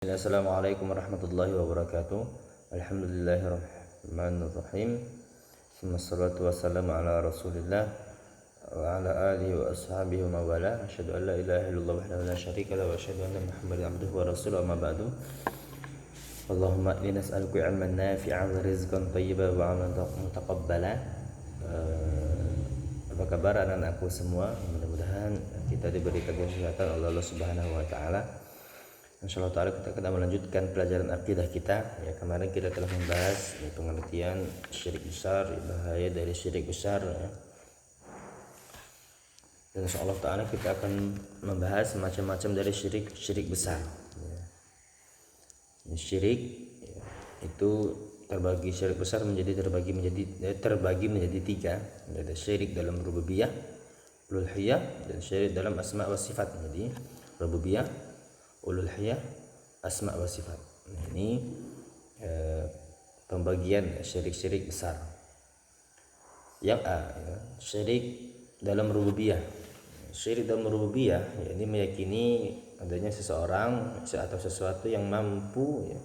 Assalamualaikum warahmatullahi wabarakatuh. Alhamdulillahirrahmanirrahim. Wassalatu wassalamu ala rasulillah wa ala alihi wa ashabihi wa mawala. Asyhadu an la ilaha illallah wahdahu la syarika lahu wa asyhadu anna Muhammadan abduhu wa rasuluhu, amma ba'du. Allahumma inni nas'aluka 'ilman nafi'an wa rizqan thayyiban wa 'amalan mutaqabbala. Apa kabar anak-anakku semua? Mudah-mudahan kita diberikan kesehatan oleh Allah Subhanahu wa taala. Insyaallah ta'ala kita akan melanjutkan pelajaran akidah kita. Ya, kemarin kita telah membahas pengertian syirik besar, bahaya dari syirik besar, ya. Dan insyaallah ta'ala kita akan membahas macam-macam dari syirik besar, ya. Syirik, ya, itu syirik besar terbagi menjadi tiga. Ada syirik dalam rububiyah, uluhiyah, dan syirik dalam asma wa sifat. Jadi rububiyah, uluhiyah, asma wa sifat. Nah, ini pembagian syirik-syirik besar. Yang A, ya, syirik dalam rububiyah. Syirik dalam rububiyah, ya, ini meyakini adanya seseorang atau sesuatu yang mampu, ya,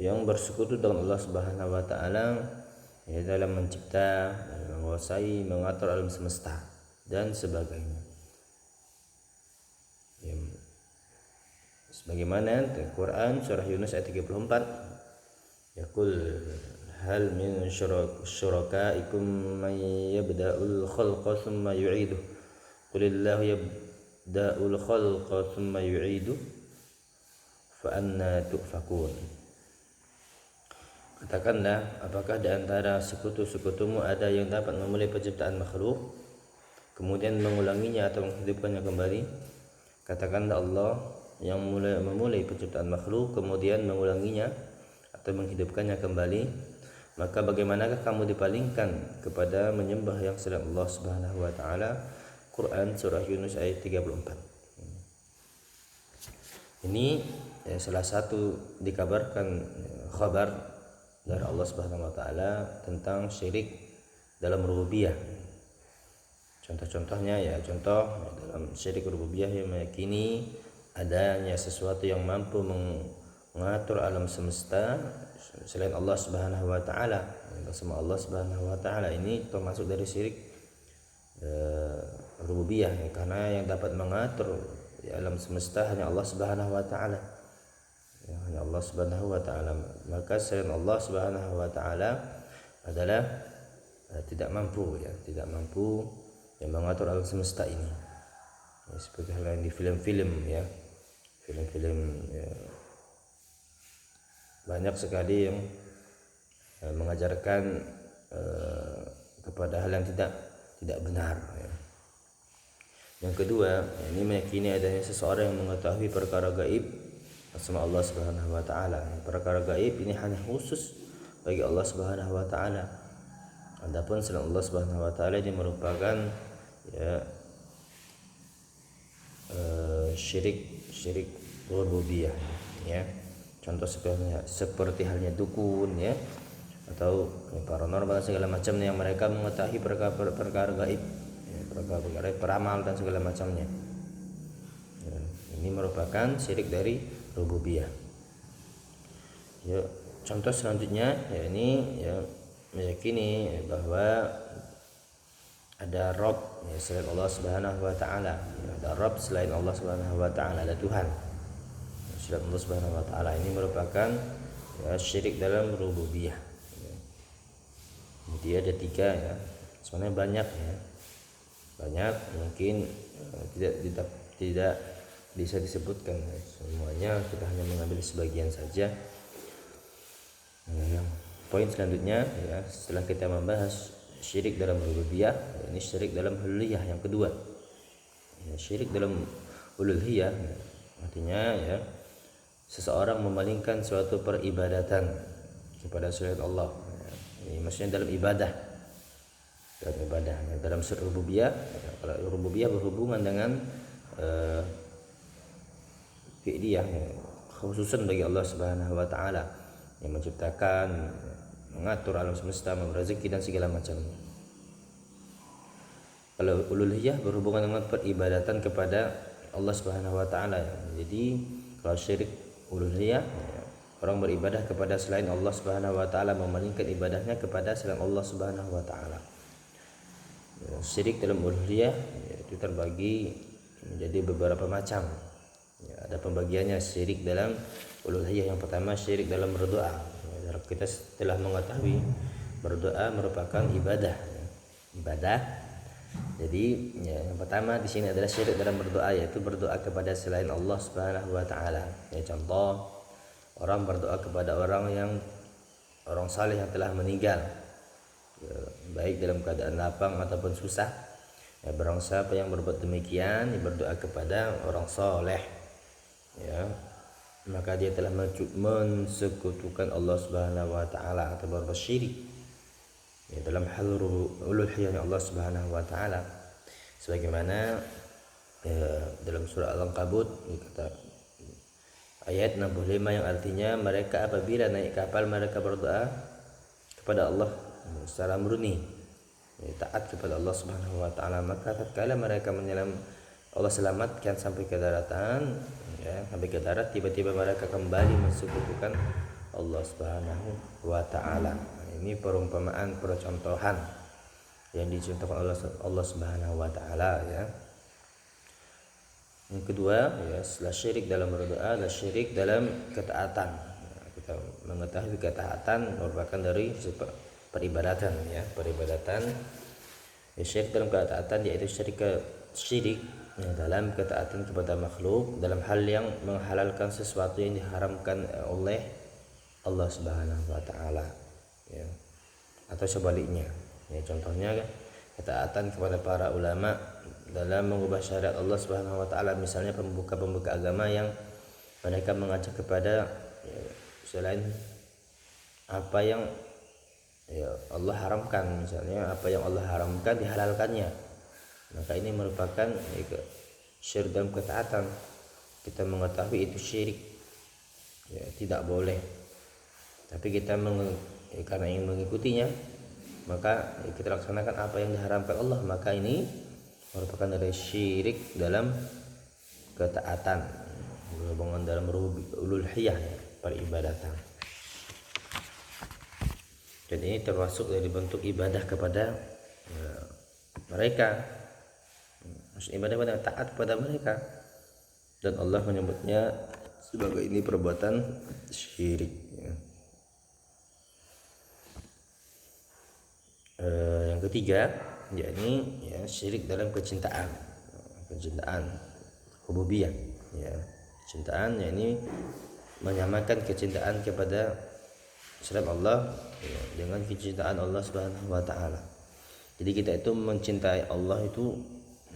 yang bersekutu dengan Allah Subhanahu wa taala, ya, dalam mencipta, menguasai, mengatur alam semesta dan sebagainya. Ya, sebagaimana Al-Quran surah Yunus ayat 34, yaqul hal min syurakaikum man yabda'ul khalqa thumma yu'iduh qulillahu yabda'ul khalqa thumma yu'iduh fa anna tu'fakun. Katakanlah, apakah di antara sekutu-sekutumu ada yang dapat memulai penciptaan makhluk kemudian mengulanginya atau menghidupkannya kembali? Katakanlah, Allah yang memulai penciptaan makhluk kemudian mengulanginya atau menghidupkannya kembali. Maka bagaimanakah kamu dipalingkan kepada menyembah yang selain Allah Subhanahu wa taala? Quran surah Yunus ayat 34. Ini, ya, salah satu dikabarkan, khabar dari Allah Subhanahu wa taala tentang syirik dalam rububiyah. Contoh-contohnya, ya, dalam syirik rububiyah yang meyakini adanya sesuatu yang mampu mengatur alam semesta selain Allah Subhanahu wa taala. Bersama Allah Subhanahu wa taala ini termasuk dari syirik rububiyah, ya, karena yang dapat mengatur alam semesta hanya Allah Subhanahu wa taala. Ya, hanya Allah Subhanahu wa taala. Maka selain Allah Subhanahu wa taala adalah tidak mampu yang mengatur alam semesta ini. Ya, seperti hal yang di film-film, ya. Film-film, ya, banyak sekali yang mengajarkan kepada hal yang tidak benar, ya. Yang kedua, ini meyakini adanya seseorang yang mengetahui perkara gaib bersama Allah Subhanahu wa taala. Perkara gaib ini hanya khusus bagi Allah Subhanahu wa taala. Adapun selain Allah Subhanahu wa taala ini merupakan, ya, syirik rububiyah, ya. Contoh seperti halnya dukun, ya, atau paranormal segala macamnya yang mereka mengetahui perkara gaib, ya, perkara peramal dan segala macamnya. Ya, ini merupakan syirik dari rububiyah. Ya, contoh selanjutnya, ya, ini, ya, meyakini bahwa ada Rabb, ya, selain Allah Subhanahu wa taala. Ya, ada Rabb selain Allah Subhanahu wa taala, ada Tuhan selain Allah Subhanahu wa taala. Ini merupakan, ya, syirik dalam rububiyah. Ya. Jadi ada tiga, ya. Sebenarnya banyak, ya. Banyak, mungkin tidak bisa disebutkan, ya, semuanya. Kita hanya mengambil sebagian saja. Poin selanjutnya, ya, setelah kita membahas syirik dalam rububiyah, ini syirik dalam uluhiyah yang kedua. Ya, syirik dalam uluhiyah, ya, artinya, ya, seseorang memalingkan suatu peribadatan kepada selain Allah. Ya, ini maksudnya dalam ibadah. Ya, dalam syirik rububiyah, ya, kalau rububiyah berhubungan dengan fi'liyah, ya, khususan bagi Allah Subhanahu wa taala yang menciptakan, mengatur alam semesta, memberi rezeki dan segala macamnya. Kalau uluhiyah berhubungan dengan peribadatan kepada Allah Subhanahu wa taala. Jadi kalau syirik uluhiyah, ya, orang beribadah kepada selain Allah Subhanahu wa taala, memalingkan ibadahnya kepada selain Allah Subhanahu wa taala. Ya, syirik dalam uluhiyah ya, itu terbagi menjadi beberapa macam. Ya, ada pembagiannya syirik dalam uluhiyah. Yang pertama syirik dalam berdoa. Ya, kita telah mengetahui berdoa merupakan ibadah. Ya, ibadah. Jadi ya, yang pertama di sini adalah syirik dalam berdoa, yaitu berdoa kepada selain Allah Subhanahu wa taala. Ya, contoh orang berdoa kepada orang saleh yang telah meninggal, ya, baik dalam keadaan lapang ataupun susah. Ya, barang siapa yang berbuat demikian, berdoa kepada orang saleh, ya, maka dia telah mensekutukan Allah Subhanahu wa taala atau berbuat syirik ya, dalam hal uluhiyah Allah Subhanahu wa taala, sebagaimana ya, dalam surah Al-Ankabut kata ayat 65 yang artinya mereka apabila naik kapal mereka berdoa kepada Allah secara murni, ya, taat kepada Allah Subhanahu wa taala, maka tatkala mereka Allah selamatkan sampai ke daratan, ya, sampai ke darat, tiba-tiba mereka kembali mensekutukan Allah Subhanahu wa taala. Ini perumpamaan, percontohan yang dicontohkan Allah Subhanahu wa taala, ya. Yang kedua, ya, setelah syirik dalam berdoa, ada syirik dalam ketaatan. Ya, kita mengetahui ketaatan merupakan dari peribadatan, ya, peribadatan. Ya, syirik dalam ketaatan yaitu syirik ya, dalam ketaatan kepada makhluk dalam hal yang menghalalkan sesuatu yang diharamkan oleh Allah Subhanahu wa taala, ya, atau sebaliknya. Ya, contohnya ketaatan kepada para ulama dalam mengubah syariat Allah Subhanahu wa taala, misalnya pembuka agama yang mereka mengajak kepada ya, selain apa yang ya, Allah haramkan, misalnya apa yang Allah haramkan dihalalkannya, maka ini merupakan ya, syirik dalam ketaatan. Kita mengetahui itu syirik, ya, tidak boleh, tapi kita karena ingin mengikutinya, maka kita laksanakan apa yang diharamkan Allah, maka ini merupakan dari syirik dalam ketaatan, berhubungan dalam uluhiyah, ya, peribadatan. Dan ini termasuk dari bentuk ibadah kepada ya, mereka, maksud ibadah pada taat kepada mereka, dan Allah menyebutnya sebagai ini perbuatan syirik, ya. Yang ketiga yakni ya, syirik dalam kecintaan rububiyah, ya, kecintaan yakni menyamakan kecintaan kepada selain Allah ya, dengan kecintaan Allah Subhanahu wa taala. Jadi kita itu mencintai Allah, itu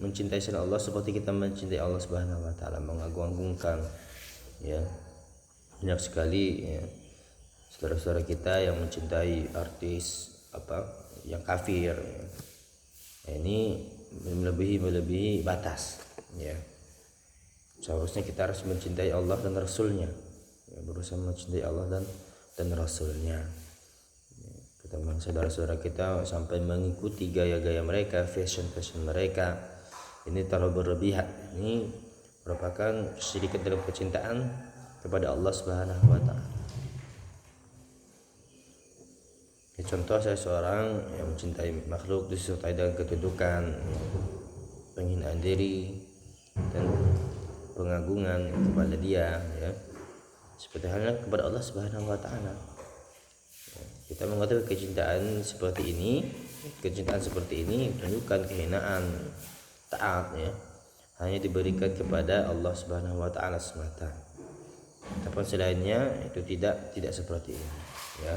mencintai selain Allah seperti kita mencintai Allah Subhanahu wa taala, mengagung-agungkan, ya. Banyak sekali ya, saudara-saudara kita yang mencintai artis yang kafir, ya. Ini melebihi batas, ya. Seharusnya kita harus mencintai Allah dan Rasulnya, ya, berusaha mencintai Allah dan Rasulnya, ya. Ketemu saudara-saudara kita sampai mengikuti gaya-gaya mereka, fashion mereka, ini terlalu berlebihan. Ini merupakan syirik dalam kecintaan kepada Allah Subhanahu wa taala. Ya, contoh saya seorang yang mencintai makhluk disertai dengan kedudukan, penghinaan diri dan pengagungan kepada dia, ya, seperti halnya kepada Allah Subhanahu wa taala. Ya, kita mengatakan kecintaan seperti ini menunjukkan kehinaan taat, ya, hanya diberikan kepada Allah Subhanahu wa taala semata. Tapi selainnya itu tidak seperti ini, ya.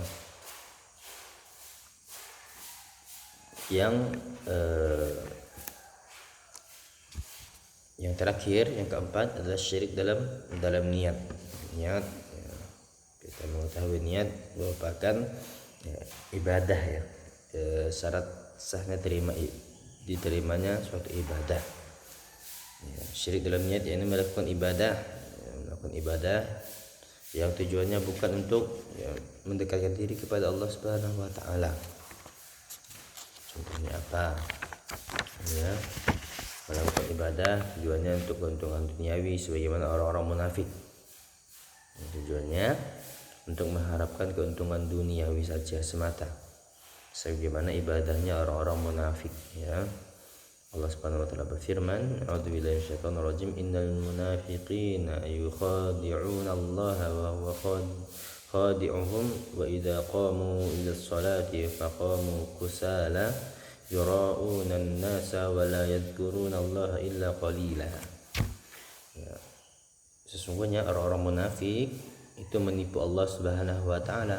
Yang terakhir, yang keempat adalah syirik dalam niat, ya. Kita mengetahui niat merupakan ya, ibadah, ya, syarat sahnya diterimanya suatu ibadah, ya. Syirik dalam niat ini melakukan ibadah yang tujuannya bukan untuk ya, mendekatkan diri kepada Allah Subhanahu wa taala. Contohnya apa? Ya, melakukan ibadah tujuannya untuk keuntungan duniawi, sebagaimana orang-orang munafik. Tujuannya untuk mengharapkan keuntungan duniawi saja semata, sebagaimana ibadahnya orang-orang munafik, ya. Allah Subhanahu wa taala berfirman, "A'udzubillahi minasyaitonir rajim. Innal munafiqina yukhadi'una Allah wa huwa khadi'uhum wa idza qamu ila sholati faqamu kusala yura'una an-nasa wa la yadhkuruna Allah illa qalila." Ya. Sesungguhnya orang-orang munafik itu menipu Allah Subhanahu wa taala,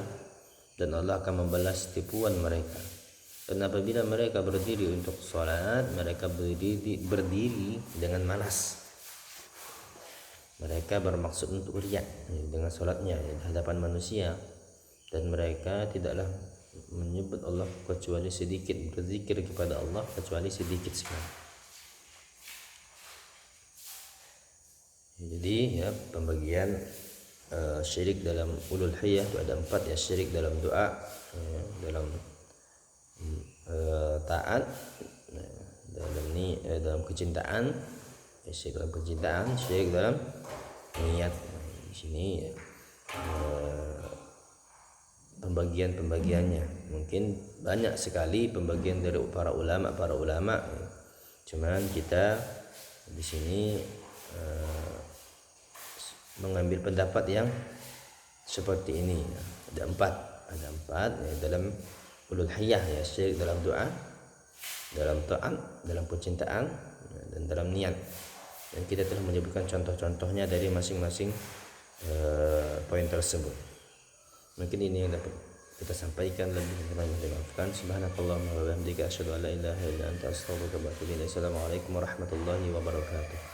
dan Allah akan membalas tipuan mereka. Dan apabila mereka berdiri untuk sholat, mereka berdiri dengan malas. Mereka bermaksud untuk riya dengan sholatnya di hadapan manusia, dan mereka tidaklah menyebut Allah kecuali sedikit, berzikir kepada Allah kecuali sedikit sekali. Jadi ya, pembagian syirik dalam uluhiyah itu ada 4 ya. Syirik dalam doa, dalam taat, dalam kecintaan, syirik dalam kecintaan, syirik dalam niat. Di sini pembagiannya mungkin banyak sekali pembagian dari para ulama, cuman kita di sini mengambil pendapat yang seperti ini. Ada empat ya, dalam uluhiyah ya, syirik dalam doa, dalam taat, dalam percintaan, dan dalam niat. Dan kita telah menyebutkan contoh-contohnya dari masing-masing poin tersebut. Mungkin ini yang dapat kita sampaikan, lebih kurangnya dimaafkan. Subhanakallahumma wa bihamdika asyhadu an la ilaha illa anta astaghfiruka wa atubu ilaik. Assalamualaikum warahmatullahi wabarakatuh.